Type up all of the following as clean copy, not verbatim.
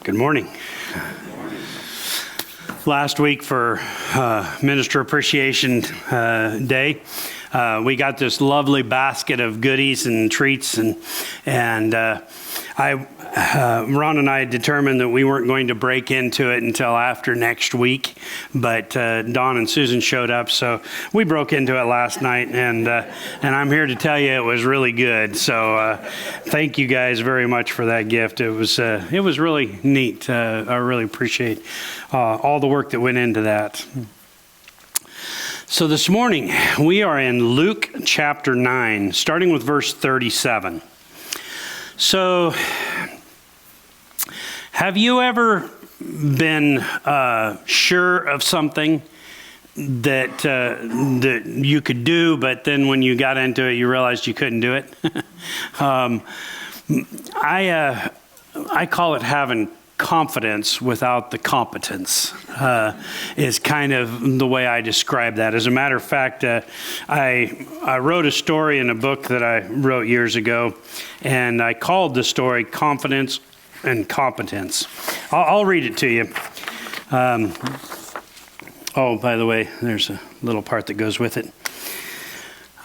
Good morning. Last week for Minister Appreciation Day, we got this lovely basket of goodies and treats, and Ron and I determined that we weren't going to break into it until after next week, but Don and Susan showed up, so we broke into it last night, and I'm here to tell you it was really good. So thank you guys very much for that gift. It was really neat. I really appreciate all the work that went into that. So this morning we are in Luke chapter 9, starting with verse 37. So, have you ever been sure of something that you could do, but then when you got into it, you realized you couldn't do it? I call it having confidence without the competence, is kind of the way I describe that. As a matter of fact, I wrote a story in a book that I wrote years ago, and I called the story Confidence and Competence. I'll read it to you. Oh, by the way, there's a little part that goes with it.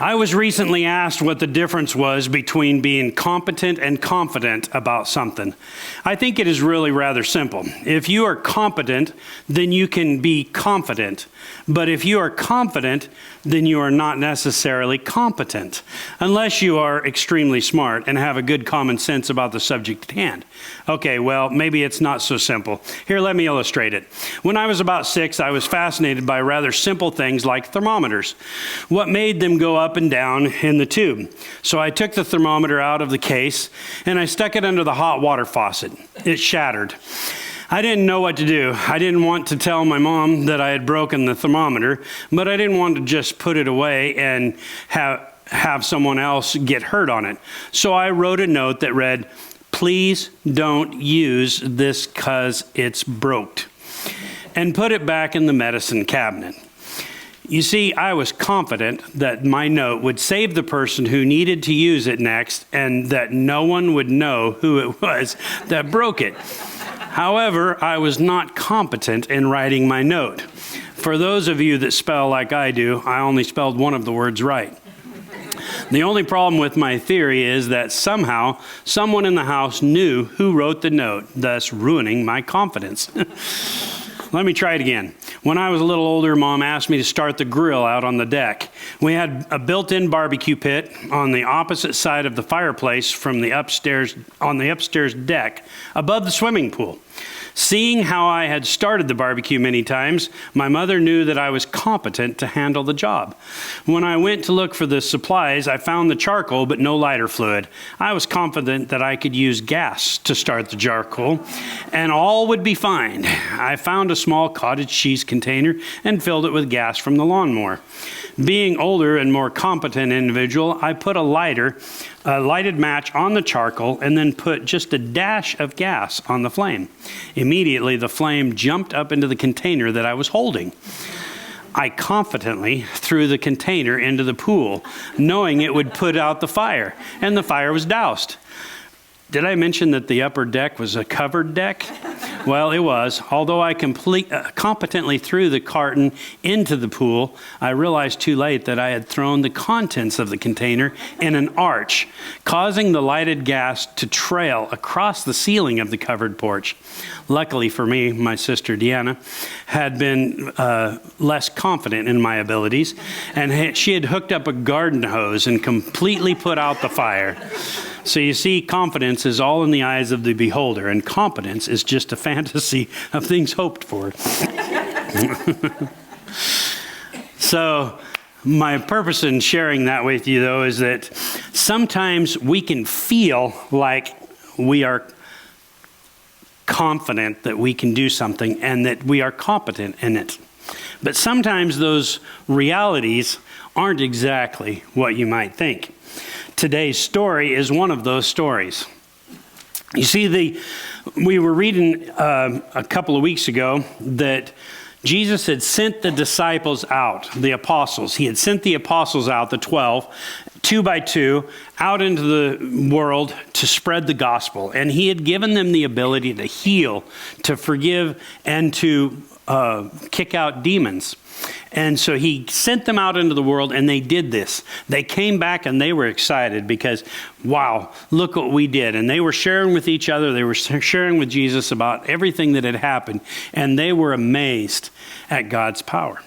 I was recently asked what the difference was between being competent and confident about something. I think it is really rather simple. If you are competent, then you can be confident. But if you are confident, then you are not necessarily competent, unless you are extremely smart and have a good common sense about the subject at hand. Okay, well, maybe it's not so simple. Here, let me illustrate it. When I was about 6, I was fascinated by rather simple things like thermometers. What made them go up and down in the tube? So I took the thermometer out of the case and I stuck it under the hot water faucet. It shattered. I didn't know what to do. I didn't want to tell my mom that I had broken the thermometer, but I didn't want to just put it away and have someone else get hurt on it. So I wrote a note that read, "Please don't use this 'cause it's broke," and put it back in the medicine cabinet. You see, I was confident that my note would save the person who needed to use it next, and that no one would know who it was that broke it. However, I was not competent in writing my note. For those of you that spell like I do, I only spelled one of the words right. The only problem with my theory is that somehow someone in the house knew who wrote the note, thus ruining my confidence. Let me try it again. When I was a little older, Mom asked me to start the grill out on the deck. We had a built-in barbecue pit on the opposite side of the fireplace from the upstairs deck above the swimming pool. Seeing how I had started the barbecue many times, my mother knew that I was competent to handle the job. When I went to look for the supplies, I found the charcoal but no lighter fluid. I was confident that I could use gas to start the charcoal and all would be fine. I found a small cottage cheese container and filled it with gas from the lawnmower. Being older and more competent individual, I put a lighted match on the charcoal and then put just a dash of gas on the flame. Immediately, the flame jumped up into the container that I was holding. I confidently threw the container into the pool, knowing it would put out the fire, and the fire was doused. Did I mention that the upper deck was a covered deck? Well, it was. Although I competently threw the carton into the pool, I realized too late that I had thrown the contents of the container in an arch, causing the lighted gas to trail across the ceiling of the covered porch. Luckily for me, my sister Deanna had been less confident in my abilities, and she had hooked up a garden hose and completely put out the fire. So you see, confidence is all in the eyes of the beholder, and competence is just a fantasy of things hoped for. So my purpose in sharing that with you, though, is that sometimes we can feel like we are confident that we can do something and that we are competent in it. But sometimes those realities aren't exactly what you might think. Today's story is one of those stories. You see, we were reading a couple of weeks ago that Jesus had sent the disciples out, the apostles. He had sent the apostles out, the 12, 2 by 2 out into the world to spread the gospel. And he had given them the ability to heal, to forgive, and to kick out demons. And so he sent them out into the world, and they did this. They came back and they were excited because, wow, look what we did. And they were sharing with each other. They were sharing with Jesus about everything that had happened. And they were amazed at God's power.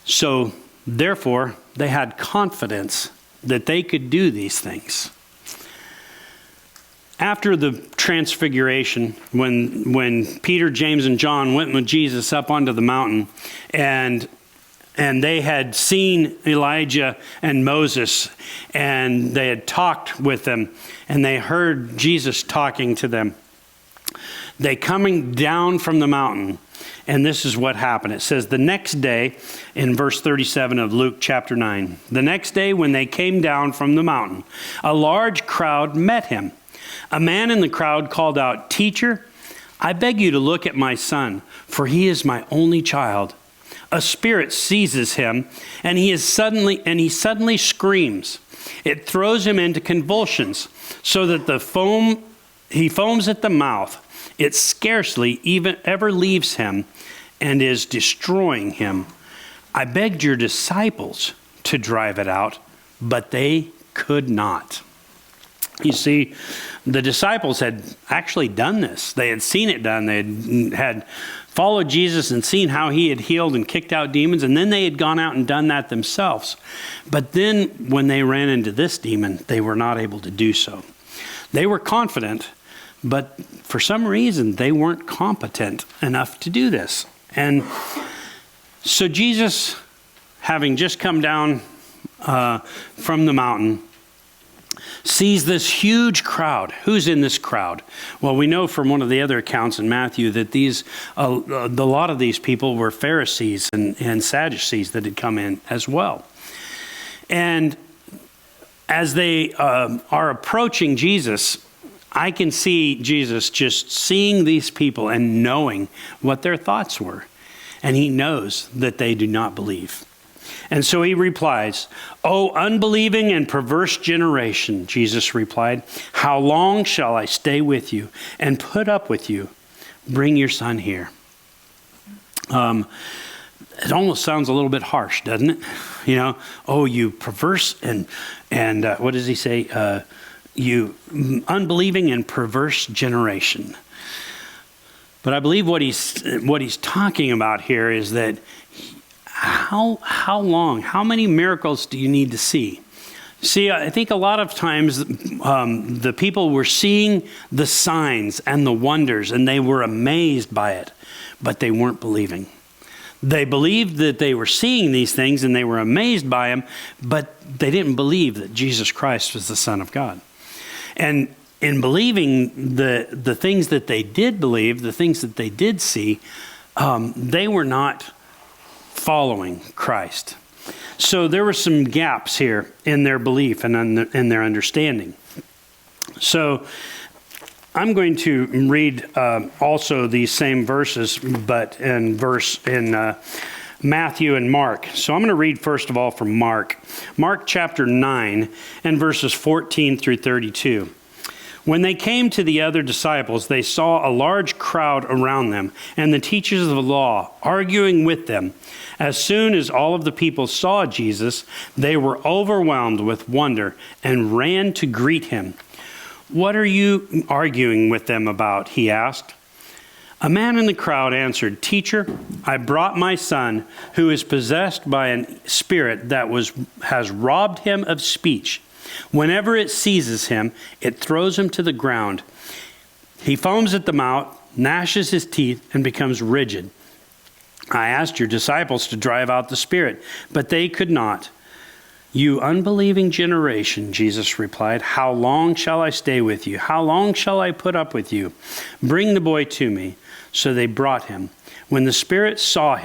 So, therefore, they had confidence that they could do these things. After the transfiguration, when Peter, James, and John went with Jesus up onto the mountain, and they had seen Elijah and Moses, and they had talked with them, and they heard Jesus talking to them, they coming down from the mountain. And this is what happened. It says, the next day, in verse 37 of Luke chapter 9, the next day when they came down from the mountain, a large crowd met him. A man in the crowd called out, "Teacher, I beg you to look at my son, for he is my only child. A spirit seizes him, and he suddenly screams. It throws him into convulsions, so that he foams at the mouth. It scarcely even ever leaves him, and is destroying him. I begged your disciples to drive it out, but they could not." You see, the disciples had actually done this. They had seen it done. They had followed Jesus and seen how he had healed and kicked out demons, and then they had gone out and done that themselves. But then when they ran into this demon, they were not able to do so. They were confident, but for some reason, they weren't competent enough to do this. And so Jesus, having just come down from the mountain, sees this huge crowd. Who's in this crowd? Well, we know from one of the other accounts in Matthew that a lot of these people were Pharisees and Sadducees that had come in as well. And as they are approaching Jesus, I can see Jesus just seeing these people and knowing what their thoughts were. And he knows that they do not believe. And so he replies, "O unbelieving and perverse generation," Jesus replied, "how long shall I stay with you and put up with you? Bring your son here." It almost sounds a little bit harsh, doesn't it? You know, "Oh, you perverse and what does he say? You unbelieving and perverse generation." But I believe what he's talking about here is that how long, how many miracles do you need to see? See, I think a lot of times the people were seeing the signs and the wonders, and they were amazed by it, but they weren't believing. They believed that they were seeing these things and they were amazed by them, but they didn't believe that Jesus Christ was the Son of God. And in believing the things that they did believe, the things that they did see, they were not following Christ. So there were some gaps here in their belief and in their understanding. So I'm going to read also these same verses, but in Matthew and Mark. So I'm going to read first of all from Mark. Mark chapter 9 and verses 14 through 32. When they came to the other disciples, they saw a large crowd around them and the teachers of the law arguing with them. As soon as all of the people saw Jesus, they were overwhelmed with wonder and ran to greet him. "What are you arguing with them about?" he asked. A man in the crowd answered, "Teacher, I brought my son who is possessed by a spirit that has robbed him of speech. Whenever it seizes him, it throws him to the ground. He foams at the mouth, gnashes his teeth, and becomes rigid. I asked your disciples to drive out the spirit, but they could not." "You unbelieving generation," Jesus replied, "how long shall I stay with you? How long shall I put up with you? Bring the boy to me." So they brought him. When the spirit saw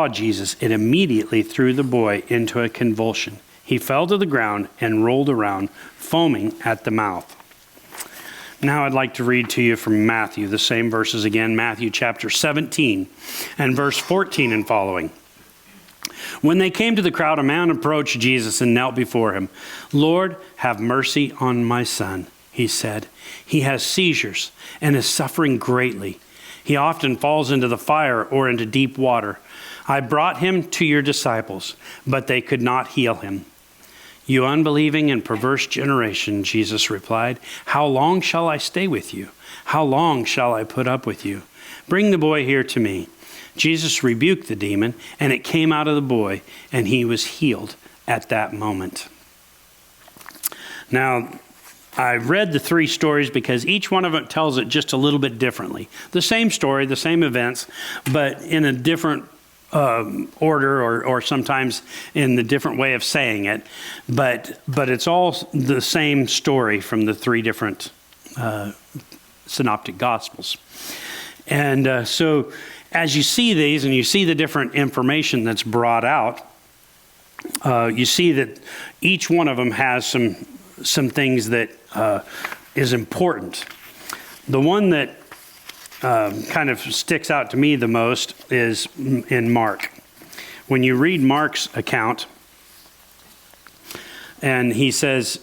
Jesus, it immediately threw the boy into a convulsion. He fell to the ground and rolled around, foaming at the mouth. Now I'd like to read to you from Matthew, the same verses again, Matthew chapter 17 and verse 14 and following. When they came to the crowd, a man approached Jesus and knelt before him. "Lord, have mercy on my son," he said. "He has seizures and is suffering greatly. He often falls into the fire or into deep water. I brought him to your disciples, but they could not heal him." "You unbelieving and perverse generation," Jesus replied, "how long shall I stay with you? How long shall I put up with you? Bring the boy here to me." Jesus rebuked the demon, and it came out of the boy, and he was healed at that moment. Now, I read the three stories because each one of them tells it just a little bit differently. The same story, the same events, but in a different order or sometimes in the different way of saying it. But it's all the same story from the three different synoptic gospels. And so as you see these and you see the different information that's brought out, you see that each one of them has some things that is important. The one that kind of sticks out to me the most is in Mark. When you read Mark's account, and he says,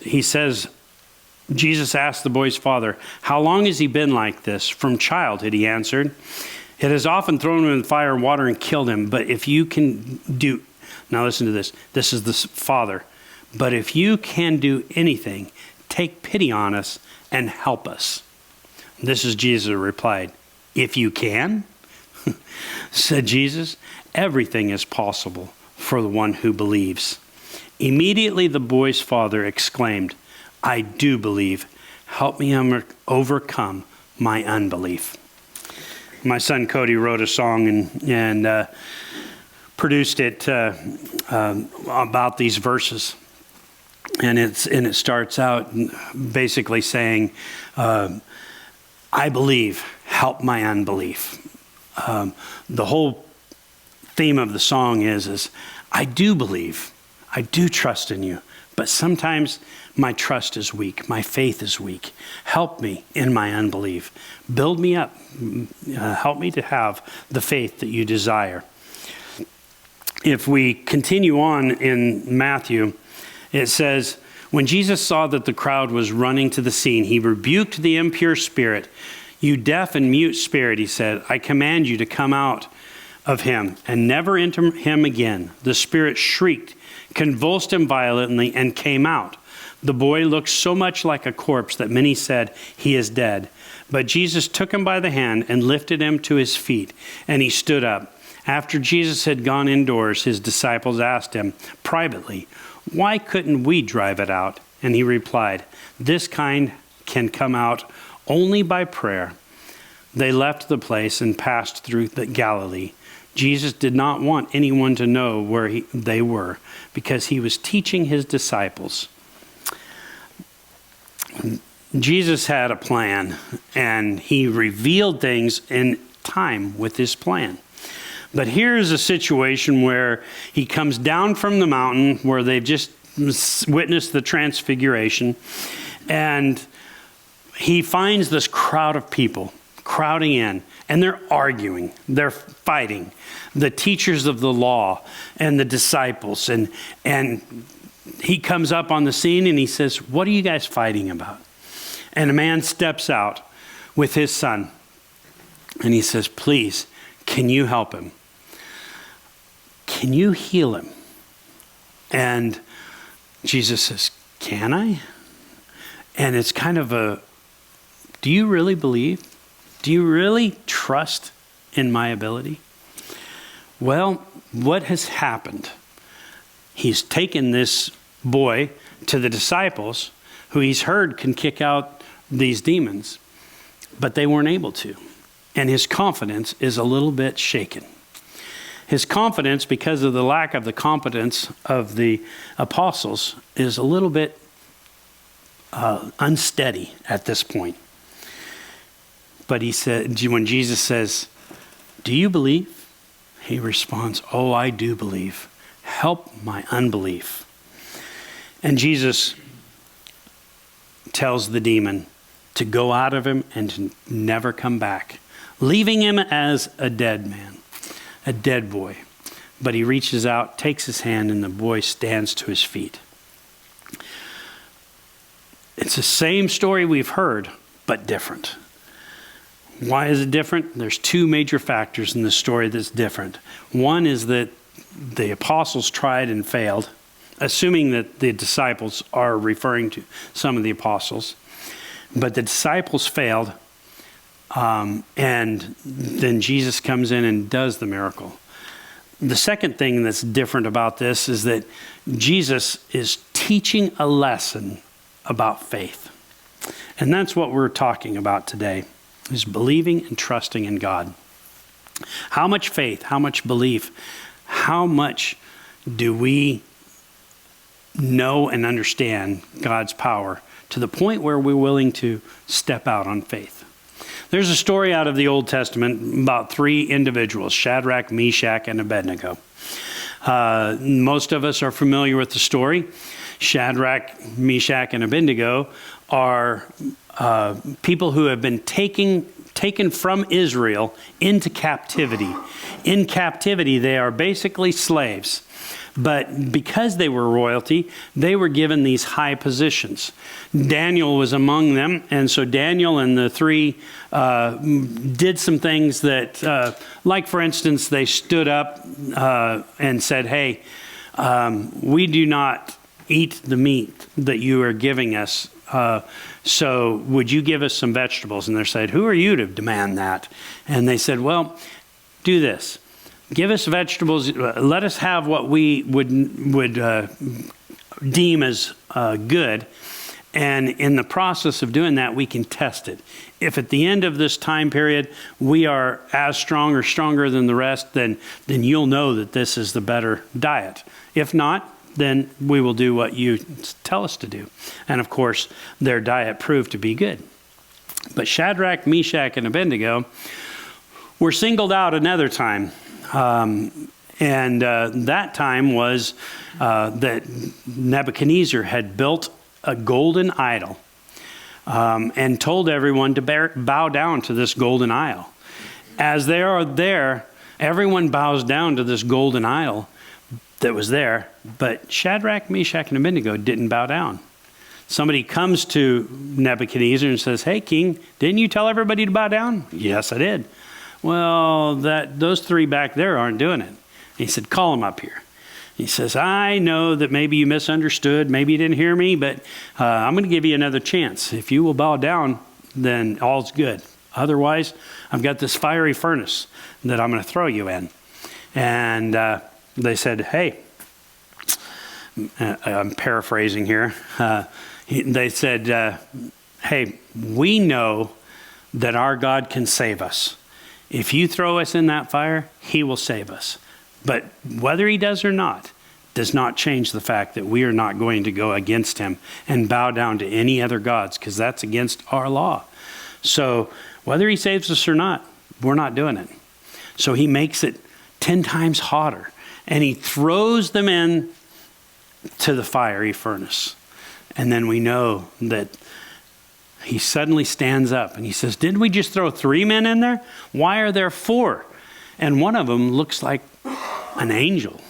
Jesus asked the boy's father, "How long has he been like this?" "From childhood," he answered. "It has often thrown him in fire and water and killed him. But if you can do," now listen to this. This is the father. "But if you can do anything, take pity on us and help us." This is Jesus replied. "If you can," said Jesus, "everything is possible for the one who believes." Immediately the boy's father exclaimed, "I do believe. Help me overcome my unbelief." My son Cody wrote a song and produced it about these verses. And it starts out basically saying, "I believe, help my unbelief." The whole theme of the song is I do believe, I do trust in you, but sometimes my trust is weak, my faith is weak. Help me in my unbelief. Build me up. Help me to have the faith that you desire. If we continue on in Matthew, it says, when Jesus saw that the crowd was running to the scene, he rebuked the impure spirit. "You deaf and mute spirit," he said, "I command you to come out of him and never enter him again." The spirit shrieked, convulsed him violently, and came out. The boy looked so much like a corpse that many said, "He is dead." But Jesus took him by the hand and lifted him to his feet, and he stood up. After Jesus had gone indoors, his disciples asked him privately, "Why couldn't we drive it out?" And he replied, "This kind can come out only by prayer." They left the place and passed through Galilee. Jesus did not want anyone to know where they were, because he was teaching his disciples. Jesus had a plan, and he revealed things in time with his plan. But here's a situation where he comes down from the mountain where they've just witnessed the transfiguration, and he finds this crowd of people crowding in, and they're arguing, they're fighting, the teachers of the law and the disciples, and he comes up on the scene and he says, "What are you guys fighting about?" And a man steps out with his son, and he says, "Please, can you help him? Can you heal him?" And Jesus says, "Can I?" And it's kind of do you really believe? Do you really trust in my ability? Well, what has happened? He's taken this boy to the disciples who he's heard can kick out these demons, but they weren't able to. And his confidence is a little bit shaken. His confidence, because of the lack of the competence of the apostles, is a little bit unsteady at this point. But he said, when Jesus says, "Do you believe?" he responds, "Oh, I do believe. Help my unbelief." And Jesus tells the demon to go out of him and to never come back, leaving him as a dead man, a dead boy. But he reaches out, takes his hand, and the boy stands to his feet. It's the same story we've heard, but different. Why is it different? There's two major factors in the story that's different. One is that the apostles tried and failed, assuming that the disciples are referring to some of the apostles. But the disciples failed, and then Jesus comes in and does the miracle. The second thing that's different about this is that Jesus is teaching a lesson about faith. And that's what we're talking about today, is believing and trusting in God. How much faith, how much belief, how much do we know and understand God's power to the point where we're willing to step out on faith? There's a story out of the Old Testament about three individuals, Shadrach, Meshach, and Abednego. Most of us are familiar with the story. Shadrach, Meshach, and Abednego are people who have been taken from Israel into captivity. In captivity, they are basically slaves. But because they were royalty, they were given these high positions. Daniel was among them, and so Daniel and the three did some things that, like for instance, they stood up and said, hey, we do not eat the meat that you are giving us. So would you give us some vegetables? And they said, who are you to demand that? And they said, well, do this. Give us vegetables. Let us have what we would deem as good. And in the process of doing that, we can test it. If at the end of this time period, we are as strong or stronger than the rest, then you'll know that this is the better diet. If not, then we will do what you tell us to do. And of course, their diet proved to be good. But Shadrach, Meshach, and Abednego were singled out another time. And that time was that Nebuchadnezzar had built a golden idol and told everyone to bow down to this golden idol. As they are there, everyone bows down to this golden idol that was there, but Shadrach, Meshach, and Abednego didn't bow down. Somebody comes to Nebuchadnezzar and says, hey, king, didn't you tell everybody to bow down? Yes, I did. Well, those three back there aren't doing it. And he said, call them up here. He says, I know that maybe you misunderstood, maybe you didn't hear me, but I'm going to give you another chance. If you will bow down, then all's good. Otherwise, I've got this fiery furnace that I'm going to throw you in. And they said, hey, I'm paraphrasing here. They said, hey, we know that our God can save us. If you throw us in that fire, he will save us. But whether he does or not, does not change the fact that we are not going to go against him and bow down to any other gods, because that's against our law. So whether he saves us or not, we're not doing it. So he makes it 10 times hotter, and he throws them in to the fiery furnace. And then we know that he suddenly stands up and he says, didn't we just throw 3 men in there? Why are there 4? And one of them looks like an angel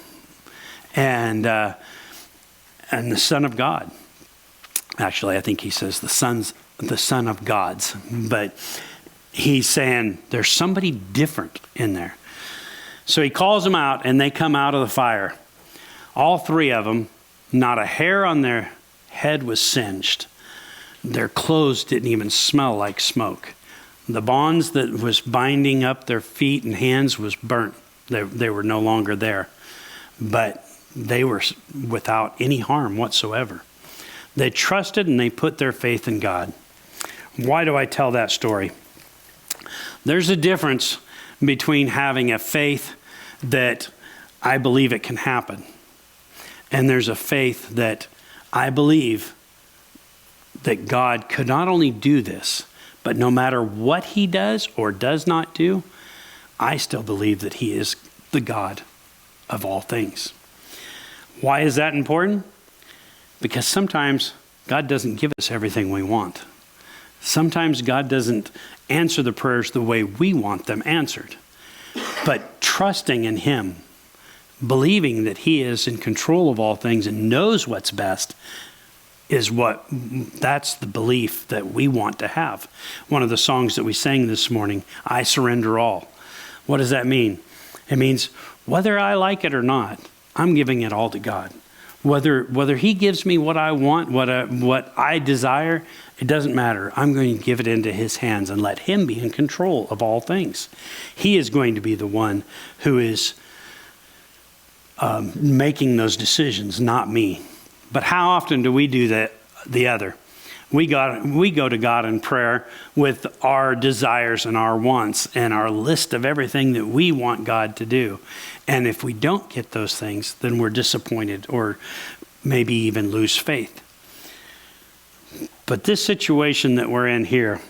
and the Son of God. Actually, I think he says the Son of God's. But he's saying there's somebody different in there. So he calls them out and they come out of the fire. All 3 of them, not a hair on their head was singed. Their clothes didn't even smell like smoke. The bonds that was binding up their feet and hands was burnt. They were no longer there. But they were without any harm whatsoever. They trusted and they put their faith in God. Why do I tell that story? There's a difference between having a faith that I believe it can happen, and there's a faith that I believe that God could not only do this, but no matter what he does or does not do, I still believe that he is the God of all things. Why is that important? Because sometimes God doesn't give us everything we want. Sometimes God doesn't answer the prayers the way we want them answered. But trusting in him, believing that he is in control of all things and knows what's best, that's the belief that we want to have. One of the songs that we sang this morning, I surrender all. What does that mean? It means whether I like it or not, I'm giving it all to God. Whether he gives me what I want, what I desire, it doesn't matter. I'm going to give it into his hands and let him be in control of all things. He is going to be the one who is making those decisions, not me. But how often do we do that? The other. We go to God in prayer with our desires and our wants and our list of everything that we want God to do. And if we don't get those things, then we're disappointed or maybe even lose faith. But this situation that we're in here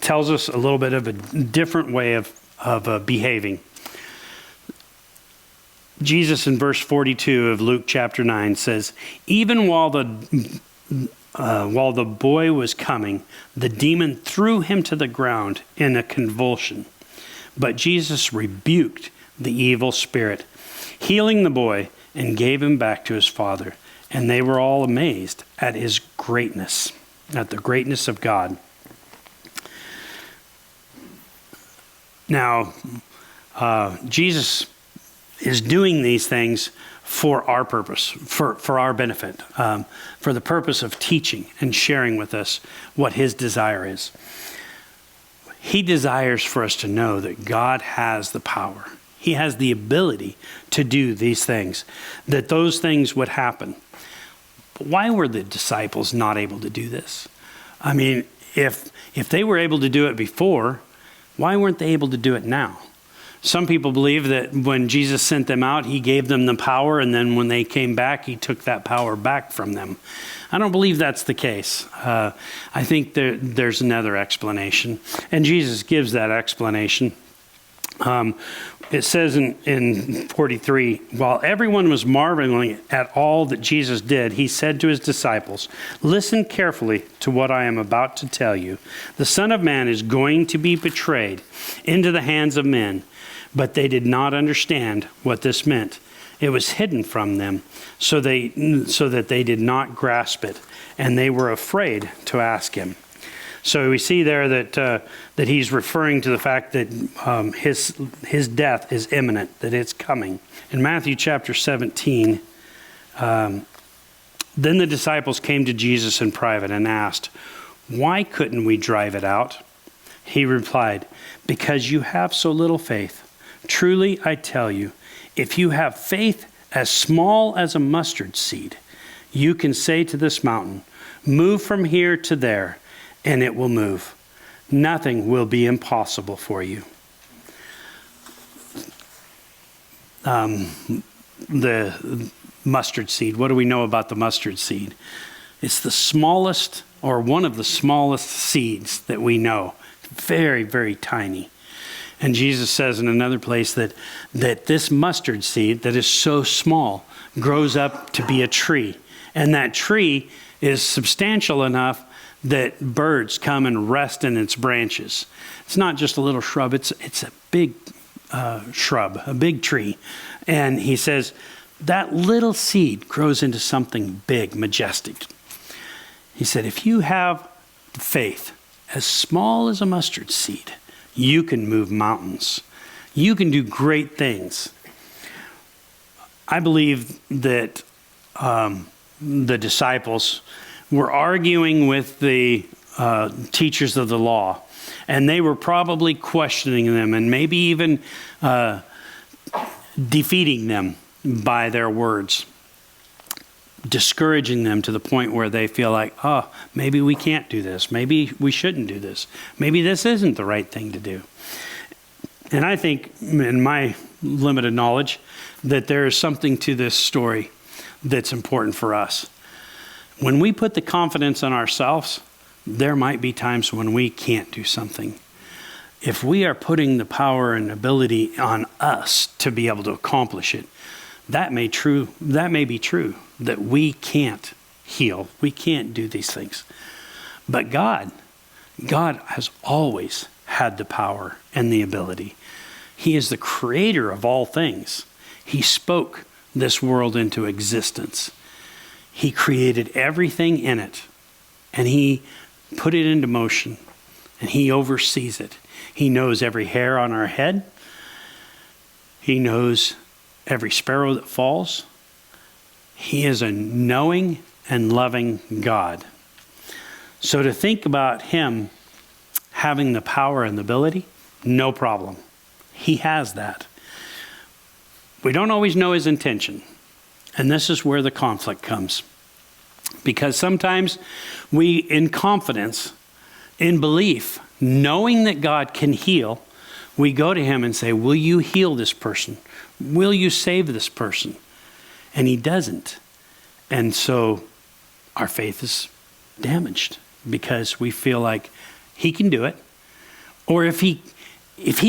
tells us a little bit of a different way of behaving. Jesus in verse 42 of Luke chapter 9 says, even while the boy was coming, the demon threw him to the ground in a convulsion. But Jesus rebuked the evil spirit, healing the boy, and gave him back to his father. And they were all amazed at his greatness, at the greatness of God. Now, Jesus is doing these things for our purpose, for our benefit, for the purpose of teaching and sharing with us what his desire is. He desires for us to know that God has the power. He has the ability to do these things, that those things would happen. But why were the disciples not able to do this? I mean, if they were able to do it before, why weren't they able to do it now? Some people believe that when Jesus sent them out, he gave them the power, and then when they came back, he took that power back from them. I don't believe that's the case. I think there's another explanation, and Jesus gives that explanation. It says in 43, while everyone was marveling at all that Jesus did, he said to his disciples, listen carefully to what I am about to tell you. The Son of Man is going to be betrayed into the hands of men. But they did not understand what this meant. It was hidden from them, so that they did not grasp it, and they were afraid to ask him. So we see there that he's referring to the fact that his death is imminent, that it's coming. In Matthew chapter 17, then the disciples came to Jesus in private and asked, why couldn't we drive it out? He replied, because you have so little faith. Truly, I tell you, if you have faith as small as a mustard seed, you can say to this mountain, move from here to there, and it will move. Nothing will be impossible for you. The mustard seed, what do we know about the mustard seed? It's the smallest, or one of the smallest seeds that we know. Very, very tiny. And Jesus says in another place that this mustard seed that is so small grows up to be a tree. And that tree is substantial enough that birds come and rest in its branches. It's not just a little shrub, it's a big shrub, a big tree. And he says that little seed grows into something big, majestic. He said, if you have faith as small as a mustard seed, you can move mountains. You can do great things. I believe that the disciples were arguing with the teachers of the law, and they were probably questioning them and maybe even defeating them by their words, discouraging them to the point where they feel like, oh, maybe we can't do this. Maybe we shouldn't do this. Maybe this isn't the right thing to do. And I think, in my limited knowledge, that there is something to this story that's important for us. When we put the confidence in ourselves, there might be times when we can't do something. If we are putting the power and ability on us to be able to accomplish it, that may be true, that we can't heal, we can't do these things. But God has always had the power and the ability. He is the creator of all things. He spoke this world into existence. He created everything in it, and he put it into motion, and he oversees it. He knows every hair on our head. He knows every sparrow that falls. He is a knowing and loving God. So to think about him having the power and the ability, no problem. He has that. We don't always know his intention. And this is where the conflict comes. Because sometimes we, in confidence, in belief, knowing that God can heal, we go to him and say, will you heal this person? Will you save this person? And he doesn't. And so our faith is damaged because we feel like he can do it. Or if he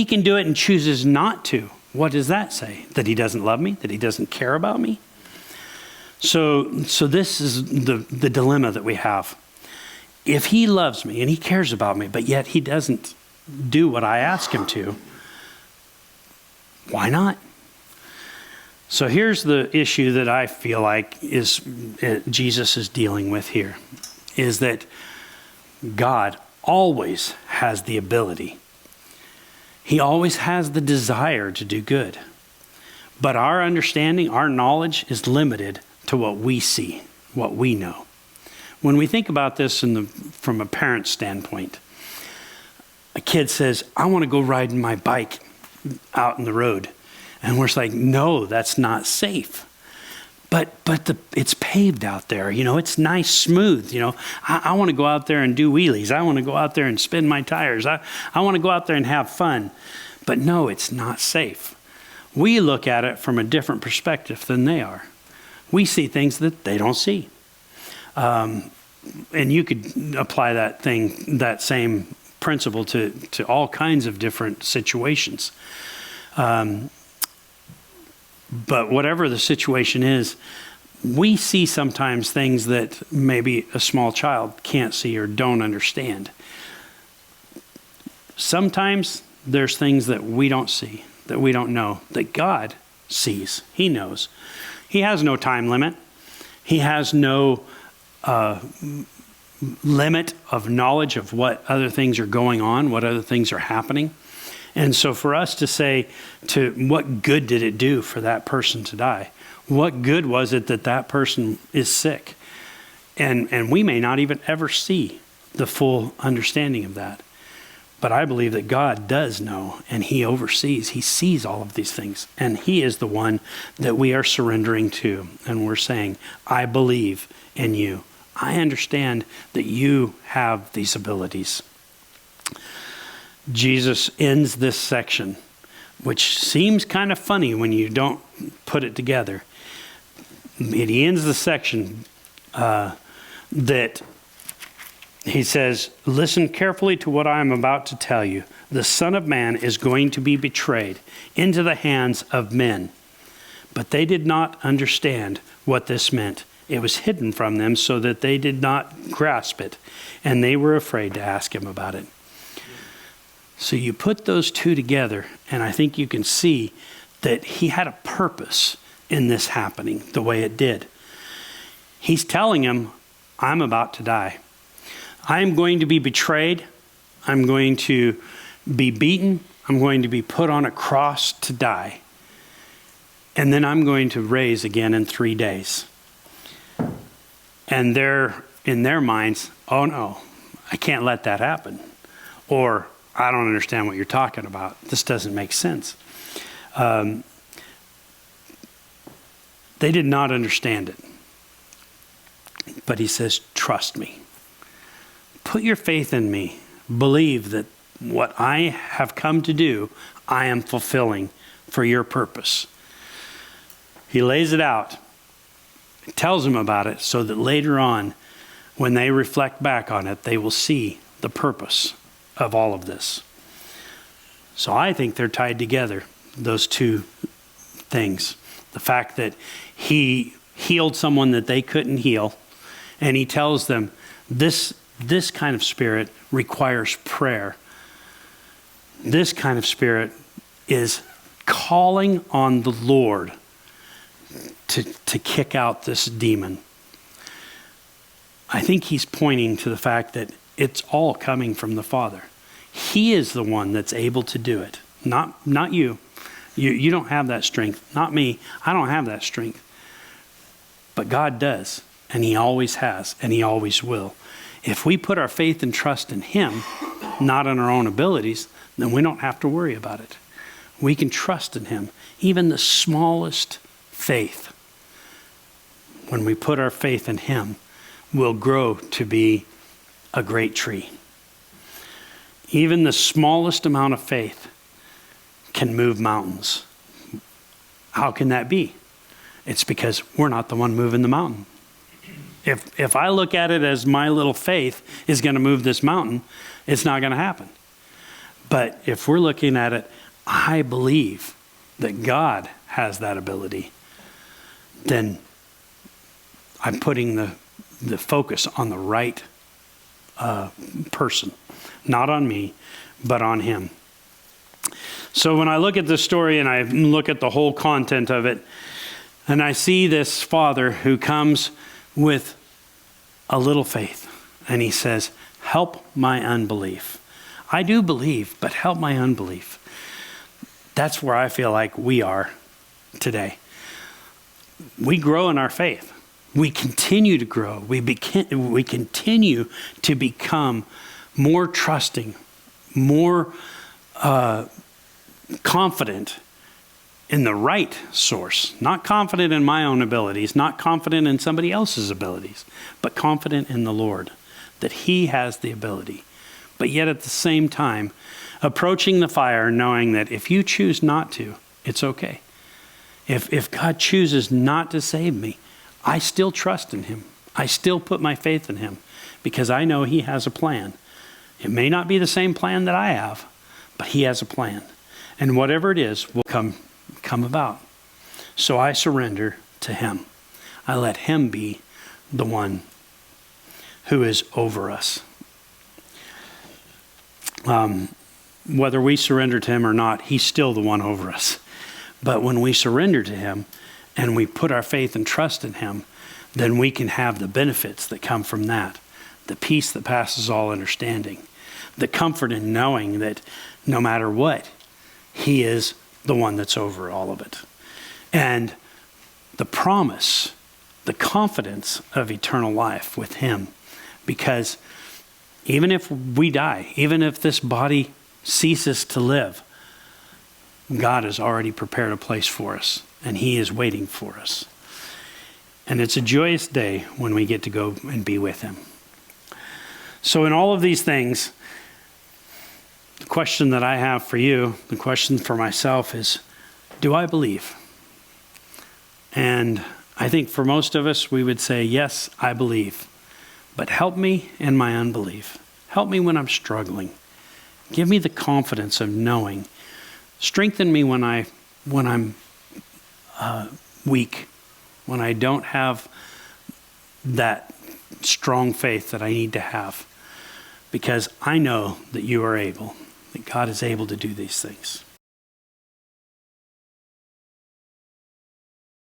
can do it and chooses not to, what does that say? That he doesn't love me? That he doesn't care about me? So this is the dilemma that we have. If he loves me and he cares about me, but yet he doesn't do what I ask him to, why not? So here's the issue that I feel like Jesus is dealing with here, is that God always has the ability. He always has the desire to do good. But our understanding, our knowledge is limited to what we see, what we know. When we think about this from a parent's standpoint, a kid says, I want to go riding my bike out in the road. And we're like, no, that's not safe. But it's paved out there. It's nice, smooth. I want to go out there and do wheelies. I want to go out there and spin my tires. I want to go out there and have fun. But no, it's not safe. We look at it from a different perspective than they are. We see things that they don't see. And you could apply that same principle to all kinds of different situations. But whatever the situation is, we see sometimes things that maybe a small child can't see or don't understand. Sometimes there's things that we don't see, that we don't know, that God sees. He knows. He has no time limit. He has no limit of knowledge of what other things are going on, what other things are happening. And so for us to say, what good did it do for that person to die? What good was it that person is sick? And we may not even ever see the full understanding of that. But I believe that God does know, and he oversees. He sees all of these things. And he is the one that we are surrendering to. And we're saying, I believe in you. I understand that you have these abilities. Jesus ends this section, which seems kind of funny when you don't put it together. He ends the section that he says, listen carefully to what I am about to tell you. The Son of Man is going to be betrayed into the hands of men. But they did not understand what this meant. It was hidden from them so that they did not grasp it, and they were afraid to ask him about it. So you put those two together, and I think you can see that he had a purpose in this happening the way it did. He's telling him, I'm about to die. I'm going to be betrayed. I'm going to be beaten. I'm going to be put on a cross to die. And then I'm going to raise again in 3 days. And they're in their minds, oh no, I can't let that happen. Or, I don't understand what you're talking about. This doesn't make sense. They did not understand it. But he says, trust me. Put your faith in me. Believe that what I have come to do, I am fulfilling for your purpose. He lays it out. He tells them about it so that later on, when they reflect back on it, they will see the purpose of all of this. So I think they're tied together, those two things. The fact that he healed someone that they couldn't heal, and he tells them this kind of spirit requires prayer. This kind of spirit is calling on the Lord to kick out this demon. I think he's pointing to the fact that it's all coming from the Father. He is the one that's able to do it, not you. You don't have that strength. Not me. I don't have that strength. But God does, and he always has, and he always will. If we put our faith and trust in him, not in our own abilities, then we don't have to worry about it. We can trust in him. Even the smallest faith, when we put our faith in him, will grow to be a great tree. Even the smallest amount of faith can move mountains. How can that be? It's because we're not the one moving the mountain. If I look at it as my little faith is going to move this mountain, it's not going to happen. But if we're looking at it, I believe that God has that ability, then I'm putting the focus on the right person. Not on me, but on him. So when I look at this story and I look at the whole content of it, and I see this father who comes with a little faith, and he says, help my unbelief. I do believe, but help my unbelief. That's where I feel like we are today. We grow in our faith. We continue to grow. We continue to become more trusting, more confident in the right source. Not confident in my own abilities, not confident in somebody else's abilities, but confident in the Lord, that he has the ability. But yet at the same time, approaching the fire knowing that if you choose not to, it's okay. If God chooses not to save me, I still trust in him. I still put my faith in him because I know he has a plan. It may not be the same plan that I have, but he has a plan. And whatever it is will come about. So I surrender to him. I let him be the one who is over us. Whether we surrender to him or not, he's still the one over us. But when we surrender to him and we put our faith and trust in him, then we can have the benefits that come from that. The peace that passes all understanding. The comfort in knowing that no matter what, he is the one that's over all of it. And the promise, the confidence of eternal life with him. Because even if we die, even if this body ceases to live, God has already prepared a place for us, and he is waiting for us. And it's a joyous day when we get to go and be with him. So in all of these things, the question that I have for you, the question for myself is, do I believe? And I think for most of us, we would say, yes, I believe. But help me in my unbelief. Help me when I'm struggling. Give me the confidence of knowing. Strengthen me when I'm weak, when I don't have that strong faith that I need to have. Because I know that you are able, that God is able to do these things.